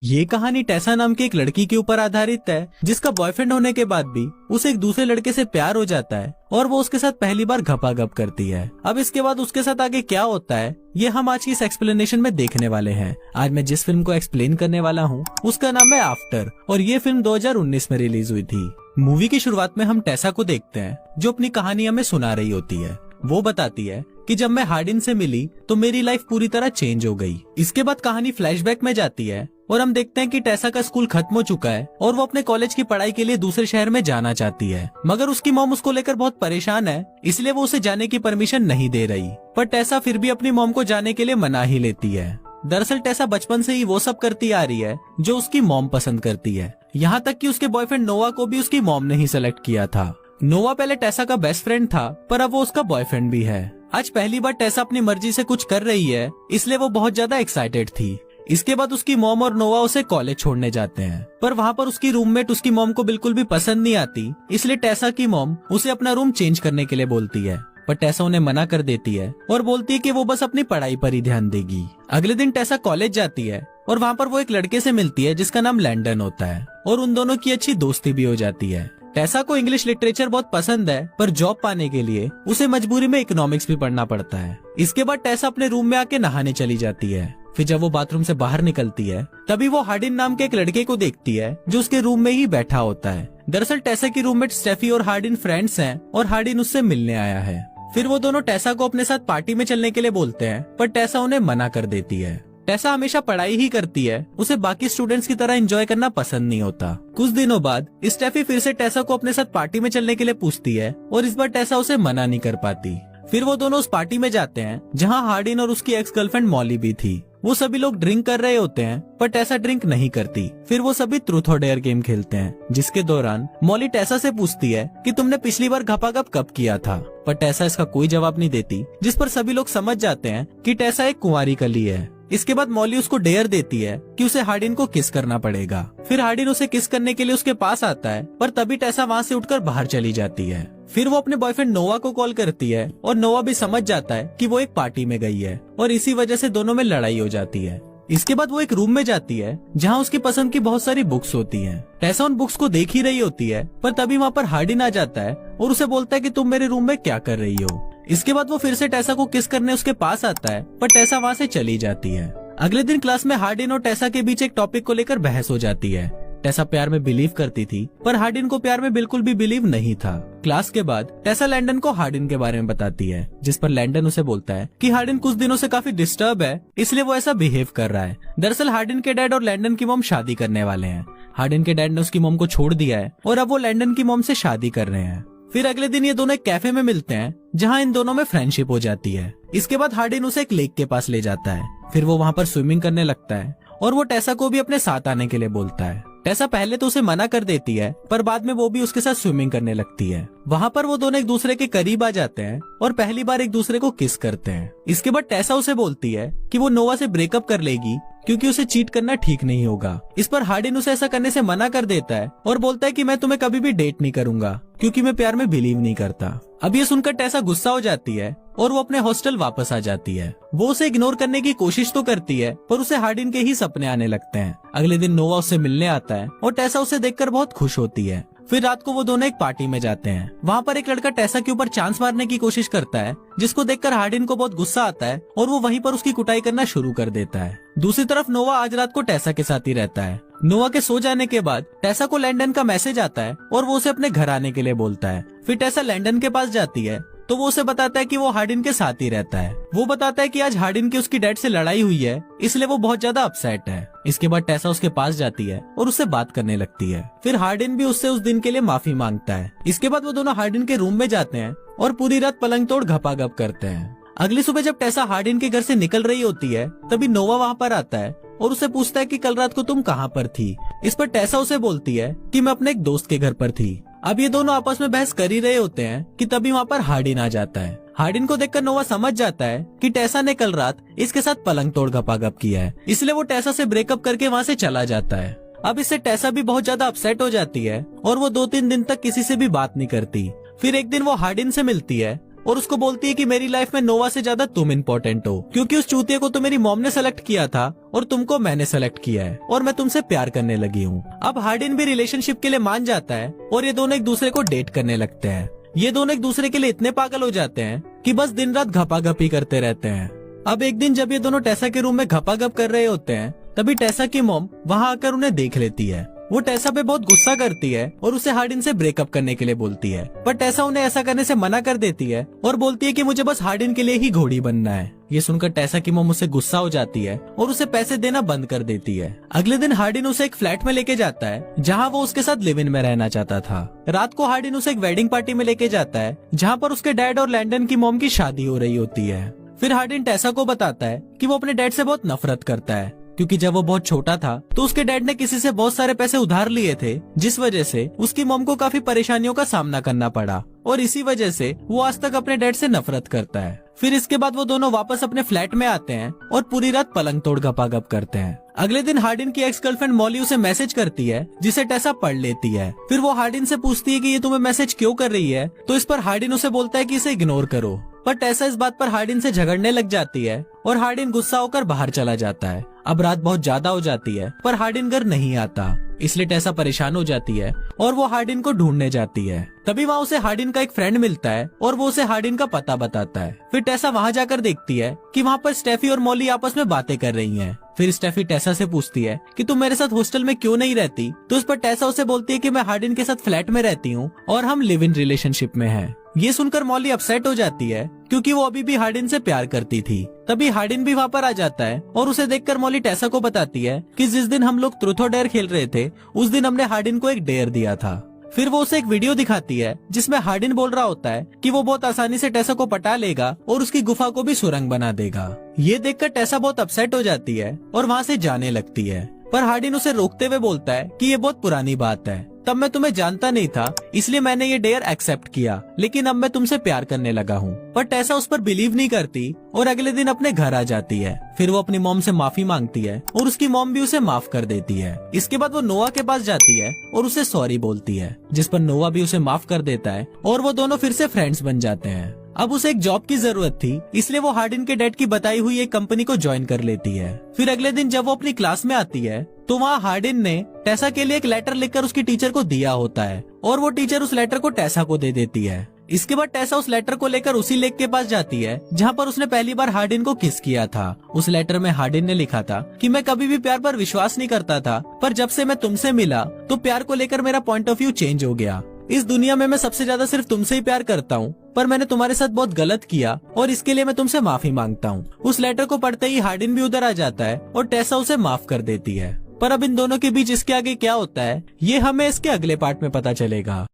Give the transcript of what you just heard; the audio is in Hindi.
ये कहानी टेसा नाम की एक लड़की के ऊपर आधारित है, जिसका बॉयफ्रेंड होने के बाद भी उसे एक दूसरे लड़के से प्यार हो जाता है और वो उसके साथ पहली बार घपाघप करती है। अब इसके बाद उसके साथ आगे क्या होता है ये हम आज की इस एक्सप्लेनेशन में देखने वाले हैं। आज मैं जिस फिल्म को एक्सप्लेन करने वाला हूँ उसका नाम है आफ्टर और ये फिल्म 2019 में रिलीज हुई थी। मूवी की शुरुआत में हम टेसा को देखते हैं जो अपनी कहानी हमें सुना रही होती है। वो बताती है कि जब मैं हार्डिन से मिली तो मेरी लाइफ पूरी तरह चेंज हो गई। इसके बाद कहानी फ्लैशबैक में जाती है और हम देखते हैं कि टेसा का स्कूल खत्म हो चुका है और वो अपने कॉलेज की पढ़ाई के लिए दूसरे शहर में जाना चाहती है, मगर उसकी मॉम उसको लेकर बहुत परेशान है, इसलिए वो उसे जाने की परमिशन नहीं दे रही। पर टेसा फिर भी अपनी मॉम को जाने के लिए मना ही लेती है। दरअसल टेसा बचपन से ही वो सब करती आ रही है जो उसकी मॉम पसंद करती है, यहाँ तक कि उसके बॉयफ्रेंड नोवा को भी उसकी मॉम ने ही सेलेक्ट किया था। नोवा पहले टेसा का बेस्ट फ्रेंड था पर अब वो उसका बॉयफ्रेंड भी है। आज पहली बार टेसा अपनी मर्जी से कुछ कर रही है, इसलिए वो बहुत ज्यादा एक्साइटेड थी। इसके बाद उसकी मॉम और नोवा उसे कॉलेज छोड़ने जाते हैं, पर वहाँ पर उसकी रूममेट उसकी मॉम को बिल्कुल भी पसंद नहीं आती, इसलिए टेसा की मॉम उसे अपना रूम चेंज करने के लिए बोलती है। पर टेसा उन्हें मना कर देती है और बोलती है कि वो बस अपनी पढ़ाई पर ही ध्यान देगी। अगले दिन टेसा कॉलेज जाती है और वहाँ पर वो एक लड़के से मिलती है जिसका नाम लैंडन होता है और उन दोनों की अच्छी दोस्ती भी हो जाती है। टेसा को इंग्लिश लिटरेचर बहुत पसंद है, पर जॉब पाने के लिए उसे मजबूरी में इकोनॉमिक्स भी पढ़ना पड़ता है। इसके बाद टेसा अपने रूम में आके नहाने चली जाती है। फिर जब वो बाथरूम से बाहर निकलती है तभी वो हार्डिन नाम के एक लड़के को देखती है जो उसके रूम में ही बैठा होता है। दरअसल टेसा की रूममेट स्टेफी और हार्डिन फ्रेंड्स हैं और हार्डिन उससे मिलने आया है। फिर वो दोनों टेसा को अपने साथ पार्टी में चलने के लिए बोलते हैं, पर टेसा उन्हें मना कर देती है। टेसा हमेशा पढ़ाई ही करती है, उसे बाकी स्टूडेंट्स की तरह एंजॉय करना पसंद नहीं होता। कुछ दिनों बाद स्टेफी फिर से टेसा को अपने साथ पार्टी में चलने के लिए पूछती है और इस बार टेसा उसे मना नहीं कर पाती। फिर वो दोनों उस पार्टी में जाते हैं जहाँ हार्डिन और उसकी एक्स गर्लफ्रेंड मॉली भी थी। वो सभी लोग ड्रिंक कर रहे होते हैं पर टेसा ड्रिंक नहीं करती। फिर वो सभी ट्रूथ और डेयर गेम खेलते हैं, जिसके दौरान मॉली टेसा से पूछती है कि तुमने पिछली बार घपाघप कब किया था, पर टेसा इसका कोई जवाब नहीं देती, जिस पर सभी लोग समझ जाते हैं कि टेसा एक कुंवारी कली है। इसके बाद मॉली उसको डेयर देती है कि उसे हार्डिन को किस करना पड़ेगा। फिर हार्डिन उसे किस करने के लिए उसके पास आता है, पर तभी टेसा वहाँ से उठकर बाहर चली जाती है। फिर वो अपने बॉयफ्रेंड नोवा को कॉल करती है और नोवा भी समझ जाता है कि वो एक पार्टी में गई है और इसी वजह से दोनों में लड़ाई हो जाती है। इसके बाद वो एक रूम में जाती है जहाँ उसकी पसंद की बहुत सारी बुक्स होती हैं। टेसा उन बुक्स को देख ही रही होती है, पर तभी वहाँ पर हार्डिन आ जाता है और उसे बोलता है कि तुम मेरे रूम में क्या कर रही हो। इसके बाद वो फिर से टेसा को किस करने उसके पास आता है, पर टेसा वहाँ से चली जाती है। अगले दिन क्लास में हार्डिन और टेसा के बीच एक टॉपिक को लेकर बहस हो जाती है। टेसा प्यार में बिलीव करती थी, पर हार्डिन को प्यार में बिल्कुल भी बिलीव नहीं था। क्लास के बाद टेसा लैंडन को हार्डिन के बारे में बताती है, जिस पर लैंडन उसे बोलता है कि हार्डिन कुछ दिनों से काफी डिस्टर्ब है, इसलिए वो ऐसा बिहेव कर रहा है। दरअसल हार्डिन के डैड और लैंडन की मॉम शादी करने वाले हैं। हार्डिन के डैड ने उसकी मॉम को छोड़ दिया है और अब वो लैंडन की मॉम से शादी कर रहे हैं। फिर अगले दिन ये दोनों एक कैफे में मिलते हैं जहाँ इन दोनों में फ्रेंडशिप हो जाती है। इसके बाद हार्डिन उसे एक लेक के पास ले जाता है। फिर वो वहाँ पर स्विमिंग करने लगता है और वो टेसा को भी अपने साथ आने के लिए बोलता है। टेसा पहले तो उसे मना कर देती है, पर बाद में वो भी उसके साथ स्विमिंग करने लगती है। वहाँ पर वो दोनों एक दूसरे के करीब आ जाते हैं और पहली बार एक दूसरे को किस करते हैं। इसके बाद टेसा उसे बोलती है कि वो नोवा से ब्रेकअप कर लेगी क्योंकि उसे चीट करना ठीक नहीं होगा। इस पर हार्डिन उसे ऐसा करने से मना कर देता है और बोलता है कि मैं तुम्हें कभी भी डेट नहीं करूंगा क्योंकि मैं प्यार में बिलीव नहीं करता। अब ये सुनकर टेसा गुस्सा हो जाती है और वो अपने हॉस्टल वापस आ जाती है। वो उसे इग्नोर करने की कोशिश तो करती है, पर उसे हार्डिन के ही सपने आने लगते हैं। अगले दिन नोवा उससे मिलने आता है और टेसा उसे देखकर बहुत खुश होती है। फिर रात को वो दोनों एक पार्टी में जाते हैं। वहाँ पर एक लड़का टेसा के ऊपर चांस मारने की कोशिश करता है, जिसको देखकर हार्डिन को बहुत गुस्सा आता है और वो वहीं पर उसकी कुटाई करना शुरू कर देता है। दूसरी तरफ नोवा आज रात को टेसा के साथ ही रहता है। नोवा के सो जाने के बाद टेसा को लैंडन का मैसेज आता है और वो उसे अपने घर आने के लिए बोलता है। फिर टेसा लैंडन के पास जाती है तो वो उसे बताता है कि वो हार्डिन के साथ ही रहता है। वो बताता है कि आज हार्डिन की उसकी डैड से लड़ाई हुई है, इसलिए वो बहुत ज्यादा अपसेट है। इसके बाद टेसा उसके पास जाती है और उससे बात करने लगती है। फिर हार्डिन भी उससे उस दिन के लिए माफी मांगता है। इसके बाद वो दोनों हार्डिन के रूम में जाते हैं और पूरी रात पलंग तोड़ घपाघप करते हैं। अगली सुबह जब टेसा हार्डिन के घर से निकल रही होती है तभी नोवा वहाँ पर आता है और उसे पूछता है कि कल रात को तुम कहाँ पर थी। इस पर टेसा उसे बोलती है कि मैं अपने एक दोस्त के घर पर थी। अब ये दोनों आपस में बहस कर ही रहे होते हैं कि तभी वहाँ पर हार्डिन आ जाता है। हार्डिन को देखकर नोवा समझ जाता है कि टेसा ने कल रात इसके साथ पलंग तोड़ घपाघप किया है, इसलिए वो टेसा से ब्रेकअप करके वहाँ से चला जाता है। अब इससे टेसा भी बहुत ज्यादा अपसेट हो जाती है और वो 2-3 दिन तक किसी से भी बात नहीं करती। फिर एक दिन वो हार्डिन से मिलती है और उसको बोलती है कि मेरी लाइफ में नोवा से ज्यादा तुम इम्पोर्टेंट हो, क्योंकि उस चूतिए को तो मेरी मॉम ने सेलेक्ट किया था और तुमको मैंने सेलेक्ट किया है और मैं तुमसे प्यार करने लगी हूँ। अब हार्डिन भी रिलेशनशिप के लिए मान जाता है और ये दोनों एक दूसरे को डेट करने लगते हैं। ये दोनों एक दूसरे के लिए इतने पागल हो जाते हैं कि बस दिन रात घपाघपी करते रहते हैं। अब एक दिन जब ये दोनों टेसा के रूम में घपाघप कर रहे होते हैं, तभी टेसा की मॉम वहाँ आकर उन्हें देख लेती है। वो टेसा पे बहुत गुस्सा करती है और उसे हार्डिन से ब्रेकअप करने के लिए बोलती है, पर टेसा उन्हें ऐसा करने से मना कर देती है और बोलती है कि मुझे बस हार्डिन के लिए ही घोड़ी बनना है। ये सुनकर टेसा की मॉम उससे गुस्सा हो जाती है और उसे पैसे देना बंद कर देती है। अगले दिन हार्डिन उसे एक फ्लैट में लेके जाता है जहाँ वो उसके साथ लिव इन में रहना चाहता था। रात को हार्डिन उसे एक वेडिंग पार्टी में लेके जाता है जहाँ पर उसके डैड और लैंडन की मॉम की शादी हो रही होती है। फिर हार्डिन टेसा को बताता है कि वो अपने डैड से बहुत नफरत करता है, क्योंकि जब वो बहुत छोटा था तो उसके डैड ने किसी से बहुत सारे पैसे उधार लिए थे, जिस वजह से उसकी मॉम को काफी परेशानियों का सामना करना पड़ा और इसी वजह से वो आज तक अपने डैड से नफरत करता है। फिर इसके बाद वो दोनों वापस अपने फ्लैट में आते हैं और पूरी रात पलंग तोड़ गपागप करते हैं। अगले दिन हार्डिन की एक्स गर्लफ्रेंड मॉली उसे मैसेज करती है, जिसे टेसा पढ़ लेती है। फिर वो हार्डिन से पूछती है कि ये तुम्हें मैसेज क्यों कर रही है, तो इस पर हार्डिन उसे बोलता है कि इसे इग्नोर करो, पर टेसा इस बात पर हार्डिन से झगड़ने लग जाती है और हार्डिन गुस्सा होकर बाहर चला जाता है। अब रात बहुत ज्यादा हो जाती है पर हार्डिन घर नहीं आता, इसलिए टेसा परेशान हो जाती है और वो हार्डिन को ढूंढने जाती है। तभी वहाँ उसे हार्डिन का एक फ्रेंड मिलता है और वो उसे हार्डिन का पता बताता है। फिर टेसा वहाँ जाकर देखती है कि वहाँ पर स्टेफी और मॉली आपस में बातें कर रही हैं। फिर स्टेफी टेसा से पूछती है कि तुम मेरे साथ हॉस्टल में क्यों नहीं रहती, तो उस पर टेसा उसे बोलती है कि मैं हार्डिन के साथ फ्लैट में रहती हूँ और हम लिव इन रिलेशनशिप में हैं। ये सुनकर मॉली अपसेट हो जाती है, क्योंकि वो अभी भी हार्डिन से प्यार करती थी। तभी हार्डिन भी वहाँ पर आ जाता है और उसे देखकर मॉली टेसा को बताती है कि जिस दिन हम लोग ट्रूथ और डेयर खेल रहे थे उस दिन हमने हार्डिन को एक डेयर दिया था। फिर वो उसे एक वीडियो दिखाती है जिसमें हार्डिन बोल रहा होता है कि वो बहुत आसानी से टेसा को पटा लेगा और उसकी गुफा को भी सुरंग बना देगा। ये देखकर टेसा बहुत अपसेट हो जाती है और वहाँ से जाने लगती है, पर हार्डिन उसे रोकते हुए बोलता है कि ये बहुत पुरानी बात है, तब मैं तुम्हें जानता नहीं था इसलिए मैंने ये डेयर एक्सेप्ट किया, लेकिन अब मैं तुमसे प्यार करने लगा हूँ। पर टेसा उस पर बिलीव नहीं करती और अगले दिन अपने घर आ जाती है। फिर वो अपनी मॉम से माफी मांगती है और उसकी मॉम भी उसे माफ कर देती है। इसके बाद वो नोआ के पास जाती है और उसे सॉरी बोलती है, जिस पर नोआ भी उसे माफ कर देता है और वो दोनों फिर से फ्रेंड्स बन जाते हैं। अब उसे एक जॉब की जरूरत थी, इसलिए वो हार्डिन के डैड की बताई हुई एक कंपनी को ज्वाइन कर लेती है। फिर अगले दिन जब वो अपनी क्लास में आती है तो वहाँ हार्डिन ने टेसा के लिए एक लेटर लिखकर उसकी टीचर को दिया होता है और वो टीचर उस लेटर को टेसा को दे देती है। इसके बाद टेसा उस लेटर को लेकर उसी लेक के पास जाती है जहाँ पर उसने पहली बार हार्डिन को किस किया था। उस लेटर में हार्डिन ने लिखा था कि मैं कभी भी प्यार पर विश्वास नहीं करता था, पर जब से मैं तुमसे मिला तो प्यार को लेकर मेरा पॉइंट ऑफ व्यू चेंज हो गया। इस दुनिया में मैं सबसे ज्यादा सिर्फ तुमसे ही प्यार करता हूँ, पर मैंने तुम्हारे साथ बहुत गलत किया और इसके लिए मैं तुमसे माफी मांगता हूँ। उस लेटर को पढ़ते ही हार्डिन भी उधर आ जाता है और टेसा उसे माफ कर देती है। पर अब इन दोनों के बीच इसके आगे क्या होता है ये हमें इसके अगले पार्ट में पता चलेगा।